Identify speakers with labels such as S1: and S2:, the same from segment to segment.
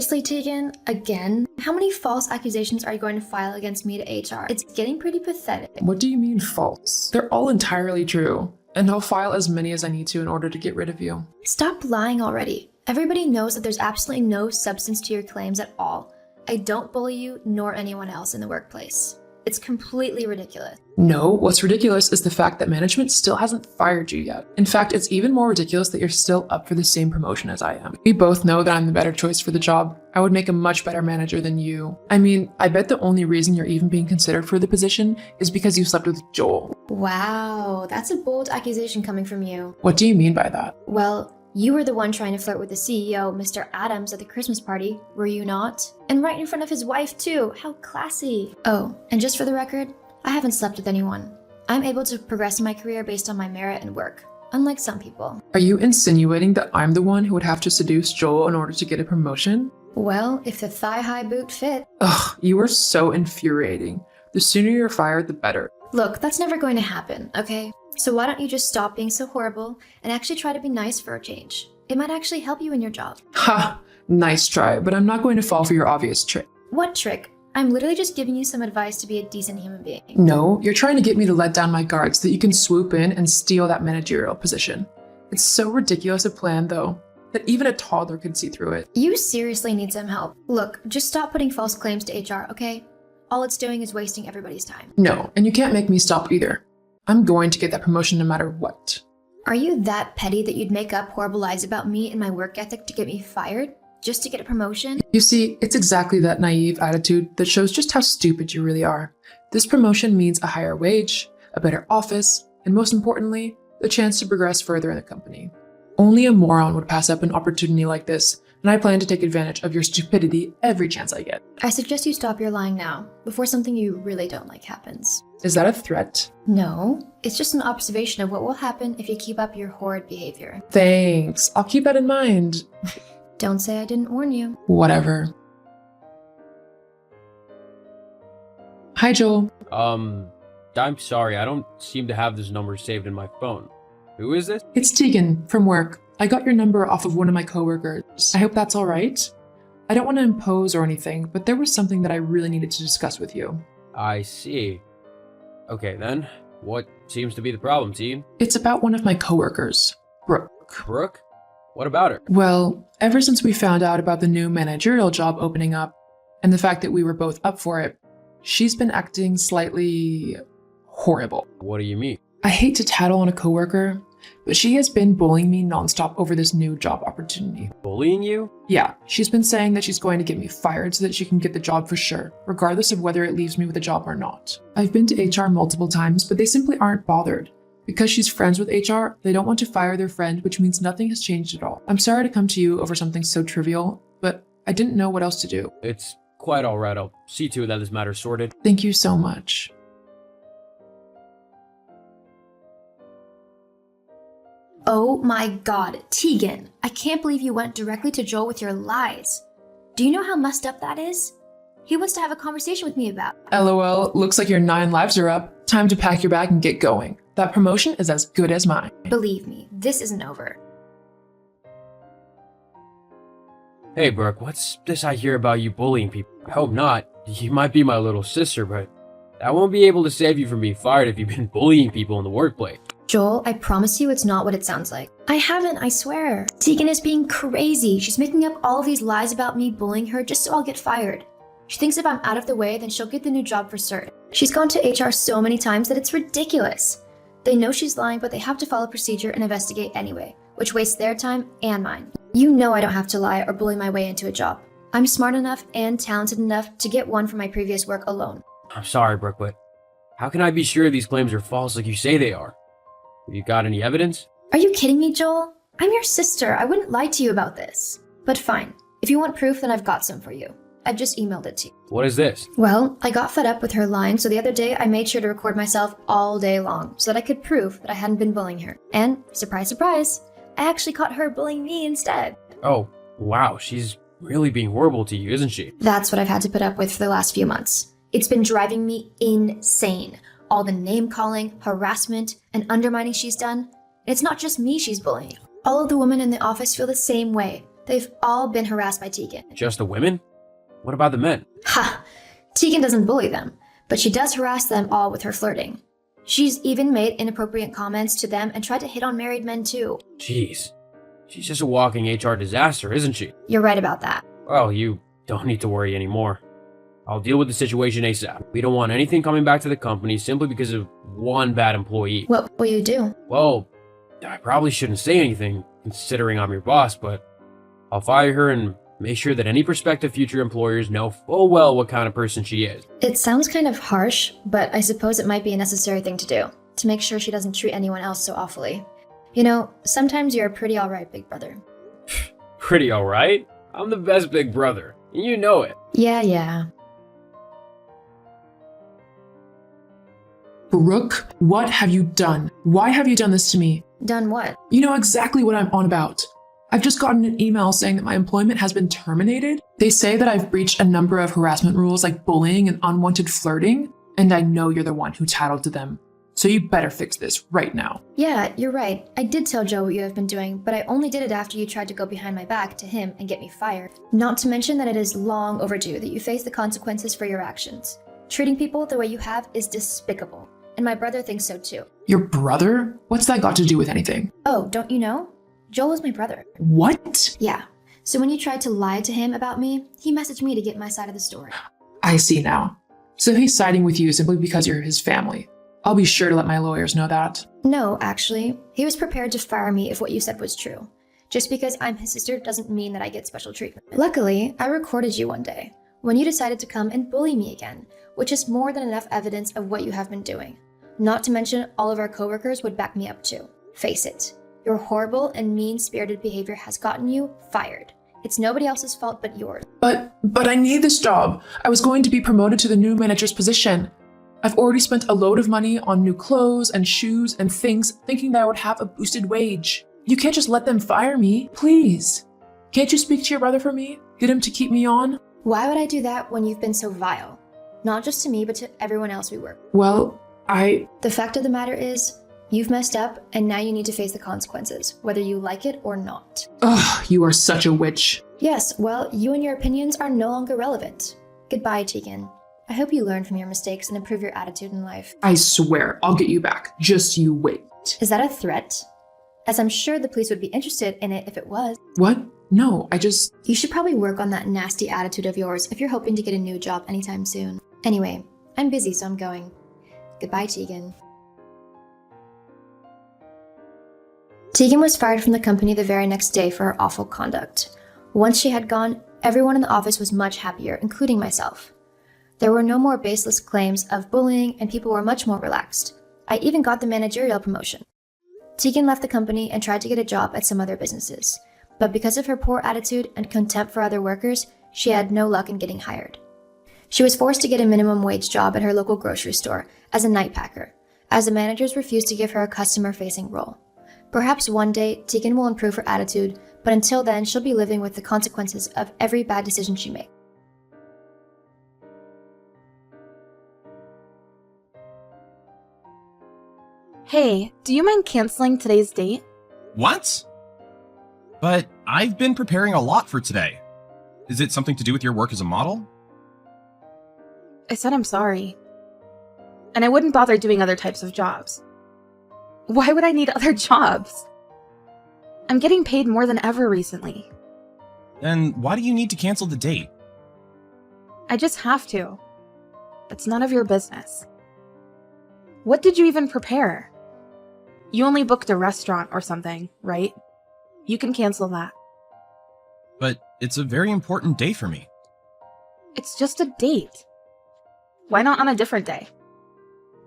S1: Seriously, Tegan? Again? How many false accusations are you going to file against me to HR? It's getting pretty pathetic.
S2: What do you mean false? They're all entirely true, and I'll file as many as I need to in order to get rid of you.
S1: Stop lying already. Everybody knows that there's absolutely no substance to your claims at all. I don't bully you nor anyone else in the workplace. It's completely ridiculous.
S2: No, what's ridiculous is the fact that management still hasn't fired you yet. In fact, it's even more ridiculous that you're still up for the same promotion as I am. We both know that I'm the better choice for the job. I would make a much better manager than you. I mean, I bet the only reason you're even being considered for the position is because you slept with Joel.
S1: Wow, that's a bold accusation coming from you.
S2: What do you mean by that?
S1: Well, you were the one trying to flirt with the CEO, Mr. Adams, at the Christmas party, were you not? And right in front of his wife, too. How classy. Oh, and just for the record, I haven't slept with anyone. I'm able to progress in my career based on my merit and work, unlike some people.
S2: Are you insinuating that I'm the one who would have to seduce Joel in order to get a promotion?
S1: Well, if the thigh-high boot fit.
S2: Ugh, you are so infuriating. The sooner you're fired, the better.
S1: Look, that's never going to happen, okay? So why don't you just stop being so horrible and actually try to be nice for a change? It might actually help you in your job.
S2: Ha! Nice try, but I'm not going to fall for your obvious trick.
S1: What trick? I'm literally just giving you some advice to be a decent human being.
S2: No, you're trying to get me to let down my guard so that you can swoop in and steal that managerial position. It's so ridiculous a plan, though, that even a toddler could see through it.
S1: You seriously need some help. Look, just stop putting false claims to HR, okay? All it's doing is wasting everybody's time.
S2: No, and you can't make me stop either. I'm going to get that promotion no matter what.
S1: Are you that petty that you'd make up horrible lies about me and my work ethic to get me fired? Just to get a promotion?
S2: You see, it's exactly that naive attitude that shows just how stupid you really are. This promotion means a higher wage, a better office, and most importantly, the chance to progress further in the company. Only a moron would pass up an opportunity like this, and I plan to take advantage of your stupidity every chance I get.
S1: I suggest you stop your lying now, before something you really don't like happens.
S2: Is that a threat?
S1: No, it's just an observation of what will happen if you keep up your horrid behavior.
S2: Thanks, I'll keep that in mind.
S1: Don't say I didn't warn you.
S2: Whatever. Hi, Joel.
S3: I'm sorry, I don't seem to have this number saved in my phone. Who is this?
S2: It's Tegan from work. I got your number off of one of my coworkers. I hope that's all right. I don't want to impose or anything, but there was something that I really needed to discuss with you.
S3: I see. Okay then, what seems to be the problem, Tegan?
S2: It's about one of my coworkers, Brooke.
S3: Brooke? What about her?
S2: Well, ever since we found out about the new managerial job opening up, and the fact that we were both up for it, she's been acting slightly horrible.
S3: What do you mean?
S2: I hate to tattle on a coworker, but she has been bullying me nonstop over this new job opportunity.
S3: Bullying you?
S2: Yeah, she's been saying that she's going to get me fired so that she can get the job for sure, regardless of whether it leaves me with a job or not. I've been to HR multiple times, but they simply aren't bothered. Because she's friends with HR, they don't want to fire their friend, which means nothing has changed at all. I'm sorry to come to you over something so trivial, but I didn't know what else to do.
S3: It's quite alright, I'll see to it that this matter's sorted.
S2: Thank you so much.
S1: Oh my god, Tegan, I can't believe you went directly to Joel with your lies. Do you know how messed up that is? He wants to have a conversation with me about.
S2: LOL, looks like your 9 lives are up. Time to pack your bag and get going. That promotion is as good as mine.
S1: Believe me, this isn't over.
S3: Hey Brooke, what's this I hear about you bullying people? I hope not. You might be my little sister, but I won't be able to save you from being fired if you've been bullying people in the workplace.
S1: Joel, I promise you it's not what it sounds like. I haven't, I swear. Tegan is being crazy. She's making up all of these lies about me bullying her just so I'll get fired. She thinks if I'm out of the way, then she'll get the new job for certain. She's gone to HR so many times that it's ridiculous. They know she's lying, but they have to follow procedure and investigate anyway, which wastes their time and mine. You know I don't have to lie or bully my way into a job. I'm smart enough and talented enough to get one from my previous work alone.
S3: I'm sorry, Brooke, but how can I be sure these claims are false like you say they are? Have you got any evidence?
S1: Are you kidding me, Joel? I'm your sister. I wouldn't lie to you about this. But fine. If you want proof, then I've got some for you. I've just emailed it to you.
S3: What is this?
S1: Well, I got fed up with her lying, so the other day I made sure to record myself all day long so that I could prove that I hadn't been bullying her. And, surprise, surprise, I actually caught her bullying me instead.
S3: Oh, wow, she's really being horrible to you, isn't she?
S1: That's what I've had to put up with for the last few months. It's been driving me insane. All the name-calling, harassment, and undermining she's done. And it's not just me she's bullying. All of the women in the office feel the same way. They've all been harassed by Tegan.
S3: Just the women? What about the men?
S1: Ha! Tegan doesn't bully them, but she does harass them all with her flirting. She's even made inappropriate comments to them and tried to hit on married men too.
S3: Jeez. She's just a walking HR disaster, isn't she?
S1: You're right about that.
S3: Well, you don't need to worry anymore. I'll deal with the situation ASAP. We don't want anything coming back to the company simply because of one bad employee.
S1: What will you do?
S3: Well, I probably shouldn't say anything, considering I'm your boss, but I'll fire her and make sure that any prospective future employers know full well what kind of person she is.
S1: It sounds kind of harsh, but I suppose it might be a necessary thing to do, to make sure she doesn't treat anyone else so awfully. You know, sometimes you're a pretty alright big brother.
S3: Pretty alright? I'm the best big brother, and you know it.
S1: Yeah.
S2: Brooke, what have you done? Why have you done this to me?
S1: Done what?
S2: You know exactly what I'm on about. I've just gotten an email saying that my employment has been terminated. They say that I've breached a number of harassment rules like bullying and unwanted flirting, and I know you're the one who tattled to them. So you better fix this right now.
S1: Yeah, you're right. I did tell Joe what you have been doing, but I only did it after you tried to go behind my back to him and get me fired. Not to mention that it is long overdue that you face the consequences for your actions. Treating people the way you have is despicable, and my brother thinks so too.
S2: Your brother? What's that got to do with anything?
S1: Oh, don't you know? Joel is my brother.
S2: What?
S1: Yeah. So when you tried to lie to him about me, he messaged me to get my side of the story.
S2: I see now. So he's siding with you simply because you're his family. I'll be sure to let my lawyers know that.
S1: No, actually. He was prepared to fire me if what you said was true. Just because I'm his sister doesn't mean that I get special treatment. Luckily, I recorded you one day, when you decided to come and bully me again, which is more than enough evidence of what you have been doing. Not to mention, all of our coworkers would back me up too. Face it. Your horrible and mean-spirited behavior has gotten you fired. It's nobody else's fault but yours.
S2: But I need this job. I was going to be promoted to the new manager's position. I've already spent a load of money on new clothes and shoes and things, thinking that I would have a boosted wage. You can't just let them fire me, please. Can't you speak to your brother for me? Get him to keep me on?
S1: Why would I do that when you've been so vile? Not just to me, but to everyone else we work with.
S2: Well,
S1: The fact of the matter is, you've messed up, and now you need to face the consequences, whether you like it or not.
S2: Ugh, you are such a witch.
S1: Yes, well, you and your opinions are no longer relevant. Goodbye, Tegan. I hope you learn from your mistakes and improve your attitude in life.
S2: I swear, I'll get you back. Just you wait.
S1: Is that a threat? As I'm sure the police would be interested in it if it was.
S2: What? No,
S1: You should probably work on that nasty attitude of yours if you're hoping to get a new job anytime soon. Anyway, I'm busy, so I'm going. Goodbye, Tegan. Tegan was fired from the company the very next day for her awful conduct. Once she had gone, everyone in the office was much happier, including myself. There were no more baseless claims of bullying, and people were much more relaxed. I even got the managerial promotion. Tegan left the company and tried to get a job at some other businesses, but because of her poor attitude and contempt for other workers, she had no luck in getting hired. She was forced to get a minimum wage job at her local grocery store as a night packer, as the managers refused to give her a customer-facing role. Perhaps one day, Tegan will improve her attitude, but until then, she'll be living with the consequences of every bad decision she makes.
S4: Hey, do you mind canceling today's date?
S5: What? But I've been preparing a lot for today. Is it something to do with your work as a model?
S4: I said I'm sorry. And I wouldn't bother doing other types of jobs. Why would I need other jobs? I'm getting paid more than ever recently.
S5: Then why do you need to cancel the date?
S4: I just have to. It's none of your business. What did you even prepare? You only booked a restaurant or something, right? You can cancel that.
S5: But it's a very important day for me.
S4: It's just a date. Why not on a different day?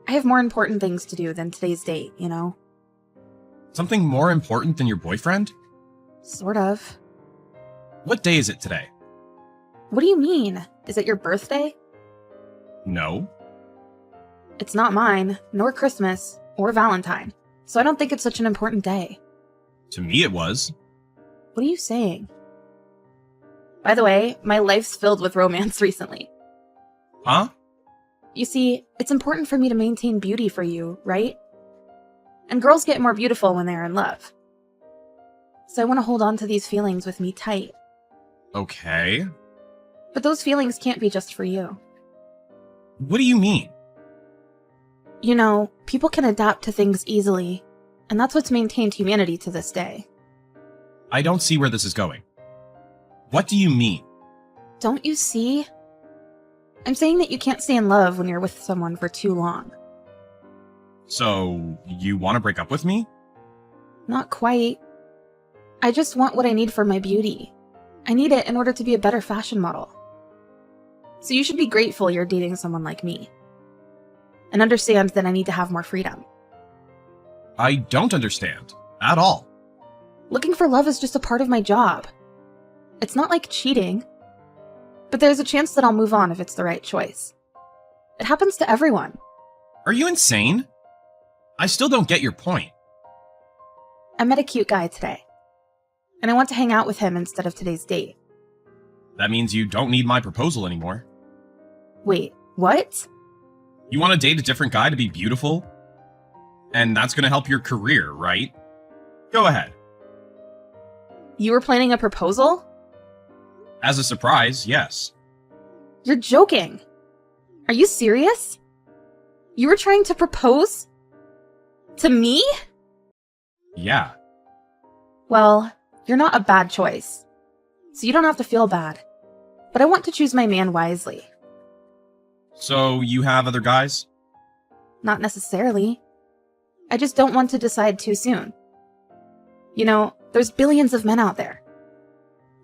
S4: I have more important things to do than today's date, you know?
S5: Something more important than your boyfriend?
S4: Sort of.
S5: What day is it today?
S4: What do you mean? Is it your birthday?
S5: No.
S4: It's not mine, nor Christmas, or Valentine, so I don't think it's such an important day.
S5: To me it was.
S4: What are you saying? By the way, my life's filled with romance recently.
S5: Huh?
S4: You see, it's important for me to maintain beauty for you, right? And girls get more beautiful when they're in love. So I want to hold on to these feelings with me tight.
S5: Okay.
S4: But those feelings can't be just for you.
S5: What do you mean?
S4: You know, people can adapt to things easily, and that's what's maintained humanity to this day.
S5: I don't see where this is going. What do you mean?
S4: Don't you see? I'm saying that you can't stay in love when you're with someone for too long.
S5: So, you want to break up with me?
S4: Not quite. I just want what I need for my beauty. I need it in order to be a better fashion model. So you should be grateful you're dating someone like me. And understand that I need to have more freedom.
S5: I don't understand. At all.
S4: Looking for love is just a part of my job. It's not like cheating. But there's a chance that I'll move on if it's the right choice. It happens to everyone.
S5: Are you insane? I still don't get your point.
S4: I met a cute guy today. And I want to hang out with him instead of today's date.
S5: That means you don't need my proposal anymore.
S4: Wait, what?
S5: You want to date a different guy to be beautiful? And that's going to help your career, right? Go ahead.
S4: You were planning a proposal?
S5: As a surprise, yes.
S4: You're joking. Are you serious? You were trying to propose? To me?
S5: Yeah.
S4: Well, you're not a bad choice. So you don't have to feel bad. But I want to choose my man wisely.
S5: So, you have other guys?
S4: Not necessarily. I just don't want to decide too soon. You know, there's billions of men out there.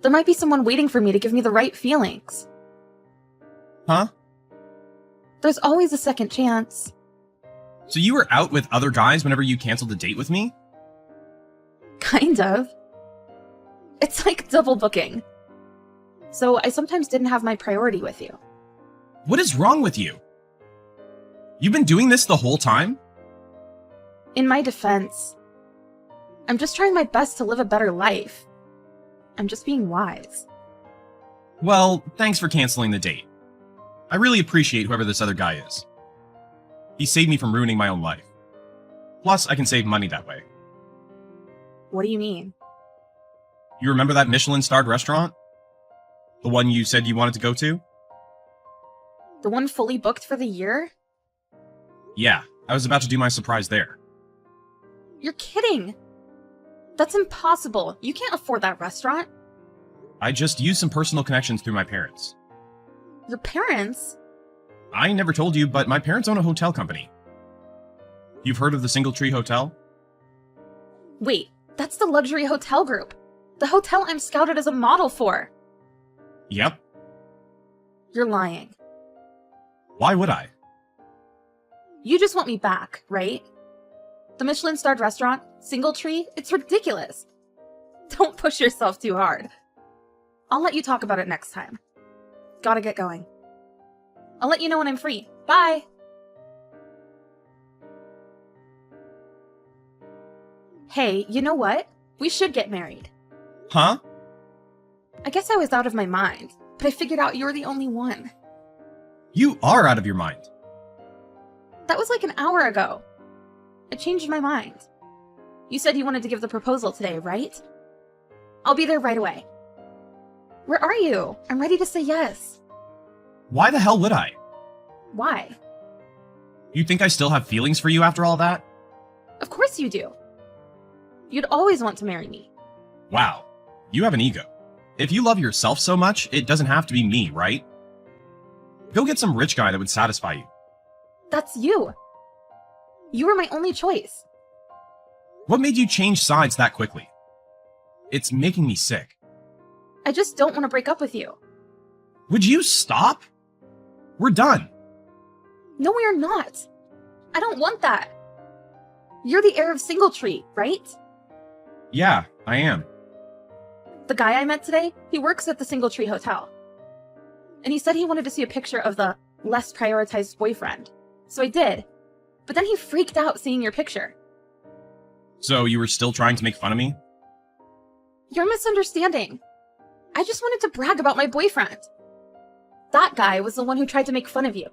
S4: There might be someone waiting for me to give me the right feelings.
S5: Huh?
S4: There's always a second chance.
S5: So you were out with other guys whenever you canceled a date with me?
S4: Kind of. It's like double booking. So I sometimes didn't have my priority with you.
S5: What is wrong with you? You've been doing this the whole time?
S4: In my defense, I'm just trying my best to live a better life. I'm just being wise.
S5: Well, thanks for canceling the date. I really appreciate whoever this other guy is. He saved me from ruining my own life. Plus, I can save money that way.
S4: What do you mean?
S5: You remember that Michelin-starred restaurant? The one you said you wanted to go to?
S4: The one fully booked for the year?
S5: Yeah, I was about to do my surprise there.
S4: You're kidding! That's impossible. You can't afford that restaurant.
S5: I just used some personal connections through my parents.
S4: Your parents?
S5: I never told you, but my parents own a hotel company. You've heard of the Single Tree Hotel?
S4: Wait, that's the luxury hotel group. The hotel I'm scouted as a model for.
S5: Yep.
S4: You're lying.
S5: Why would I?
S4: You just want me back, right? The Michelin-starred restaurant, Single Tree, it's ridiculous. Don't push yourself too hard. I'll let you talk about it next time. Gotta get going. I'll let you know when I'm free. Bye! Hey, you know what? We should get married.
S5: Huh?
S4: I guess I was out of my mind, but I figured out you're the only one.
S5: You are out of your mind.
S4: That was like an hour ago. I changed my mind. You said you wanted to give the proposal today, right? I'll be there right away. Where are you? I'm ready to say yes.
S5: Why the hell would I?
S4: Why?
S5: You think I still have feelings for you after all that?
S4: Of course you do. You'd always want to marry me.
S5: Wow, you have an ego. If you love yourself so much, it doesn't have to be me, right? Go get some rich guy that would satisfy you.
S4: That's you. You were my only choice.
S5: What made you change sides that quickly? It's making me sick.
S4: I just don't want to break up with you.
S5: Would you stop? We're done.
S4: No, we are not. I don't want that. You're the heir of Single Tree, right?
S5: Yeah, I am.
S4: The guy I met today, he works at the Single Tree Hotel. And he said he wanted to see a picture of the less prioritized boyfriend. So I did. But then he freaked out seeing your picture.
S5: So you were still trying to make fun of me?
S4: You're misunderstanding. I just wanted to brag about my boyfriend. That guy was the one who tried to make fun of you.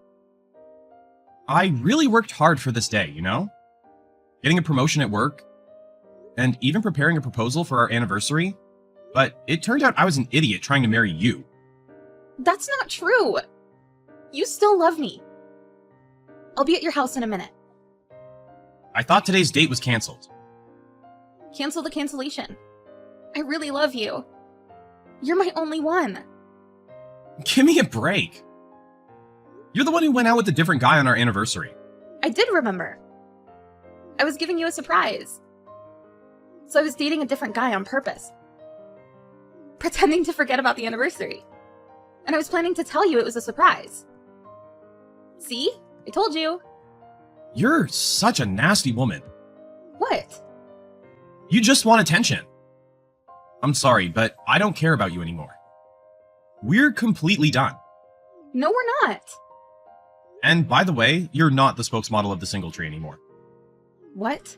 S5: I really worked hard for this day, you know? Getting a promotion at work. and even preparing a proposal for our anniversary, but it turned out I was an idiot trying to marry you.
S4: That's not true. You still love me. I'll be at your house in a minute.
S5: I thought today's date was canceled.
S4: Cancel the cancellation. I really love you. You're my only one.
S5: Give me a break. You're the one who went out with a different guy on our anniversary.
S4: I did remember. I was giving you a surprise. So I was dating a different guy on purpose. Pretending to forget about the anniversary. And I was planning to tell you it was a surprise. See? I told you.
S5: You're such a nasty woman.
S4: What?
S5: You just want attention. I'm sorry, but I don't care about you anymore. We're completely done.
S4: No, we're not.
S5: And by the way, you're not the spokesmodel of the single tree anymore.
S4: What?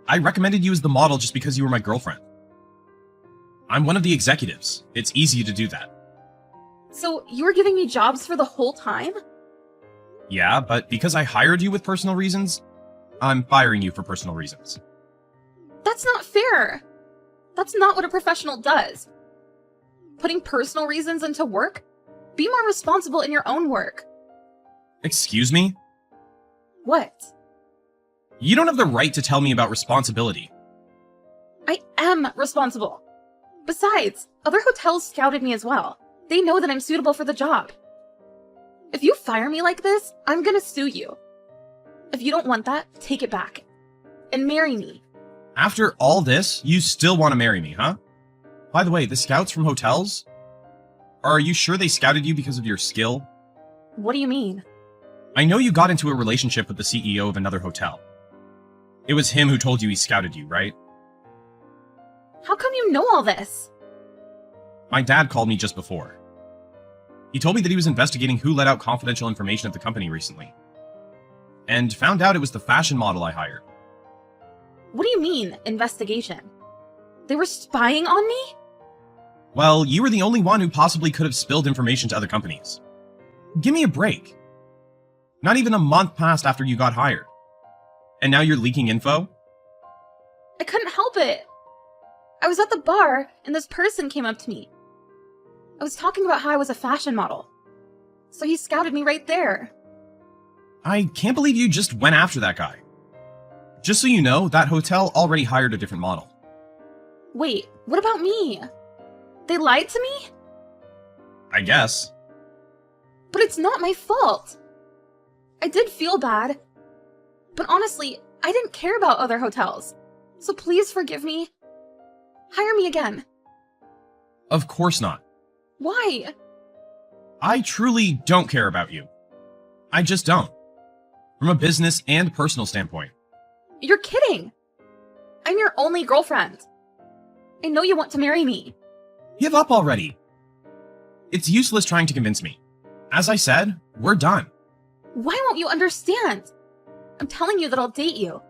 S5: I recommended you as the model just because you were my girlfriend. I'm one of the executives. It's easy to do that.
S4: So you were giving me jobs for the whole time?
S5: Yeah, but because I hired you with personal reasons, I'm firing you for personal reasons.
S4: That's not fair. That's not what a professional does. Putting personal reasons into work? Be more responsible in your own work.
S5: Excuse me?
S4: What?
S5: You don't have the right to tell me about responsibility.
S4: I am responsible. Besides, other hotels scouted me as well. They know that I'm suitable for the job. If you fire me like this, I'm gonna sue you. If you don't want that, take it back. And marry me.
S5: After all this, you still want to marry me, huh? By the way, the scouts from hotels? Are you sure they scouted you because of your skill?
S4: What do you mean?
S5: I know you got into a relationship with the CEO of another hotel. It was him who told you he scouted you, right?
S4: How come you know all this?
S5: My dad called me just before. He told me that he was investigating who let out confidential information at the company recently. And found out it was the fashion model I hired.
S4: What do you mean, investigation? They were spying on me?
S5: Well, you were the only one who possibly could have spilled information to other companies. Give me a break. Not even a month passed after you got hired. And now you're leaking info?
S4: I couldn't help it. I was at the bar, and this person came up to me. I was talking about how I was a fashion model. So he scouted me right there.
S5: I can't believe you just went after that guy. Just so you know, that hotel already hired a different model.
S4: Wait, what about me? They lied to me?
S5: I guess.
S4: But it's not my fault. I did feel bad. But honestly, I didn't care about other hotels. So please forgive me. Hire me again.
S5: Of course not.
S4: Why?
S5: I truly don't care about you. I just don't. From a business and personal standpoint.
S4: You're kidding. I'm your only girlfriend. I know you want to marry me.
S5: Give up already. It's useless trying to convince me. As I said, we're done.
S4: Why won't you understand? I'm telling you that I'll date you.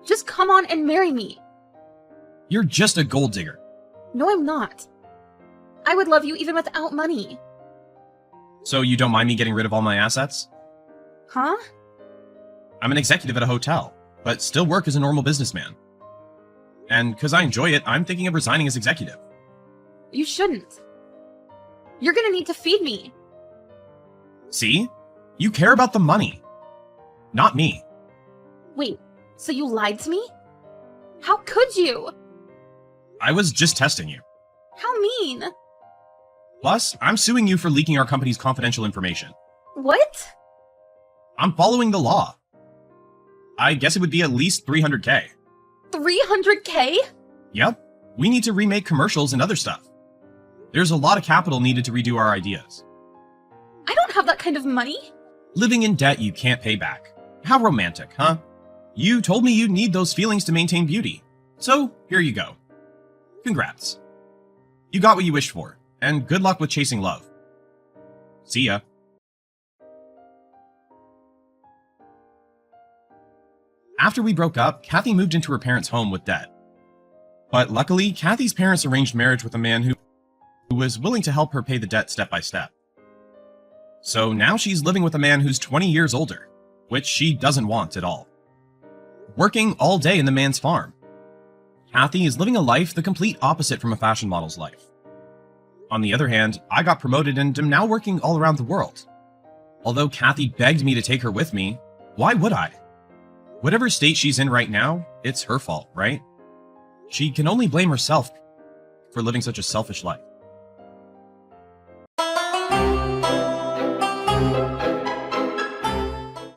S4: Just come on and marry me.
S5: You're just a gold digger.
S4: No, I'm not. I would love you even without money.
S5: So you don't mind me getting rid of all my assets?
S4: Huh?
S5: I'm an executive at a hotel, but still work as a normal businessman. And because I enjoy it, I'm thinking of resigning as executive.
S4: You shouldn't. You're gonna need to feed me.
S5: See? You care about the money. Not me.
S4: Wait, so you lied to me? How could you?
S5: I was just testing you.
S4: How mean.
S5: Plus, I'm suing you for leaking our company's confidential information.
S4: What?
S5: I'm following the law. I guess it would be at least 300K.
S4: 300K?
S5: Yep. We need to remake commercials and other stuff. There's a lot of capital needed to redo our ideas.
S4: I don't have that kind of money.
S5: Living in debt you can't pay back. How romantic, huh? You told me you'd need those feelings to maintain beauty. So, here you go. Congrats. You got what you wished for, and good luck with chasing love. See ya. After we broke up, Kathy moved into her parents' home with debt. But luckily, Kathy's parents arranged marriage with a man who was willing to help her pay the debt step by step. So now she's living with a man who's 20 years older, which she doesn't want at all. Working all day in the man's farm, Kathy is living a life the complete opposite from a fashion model's life. On the other hand, I got promoted and am now working all around the world. Although Kathy begged me to take her with me, why would I? Whatever state she's in right now, it's her fault, right? She can only blame herself for living such a selfish life.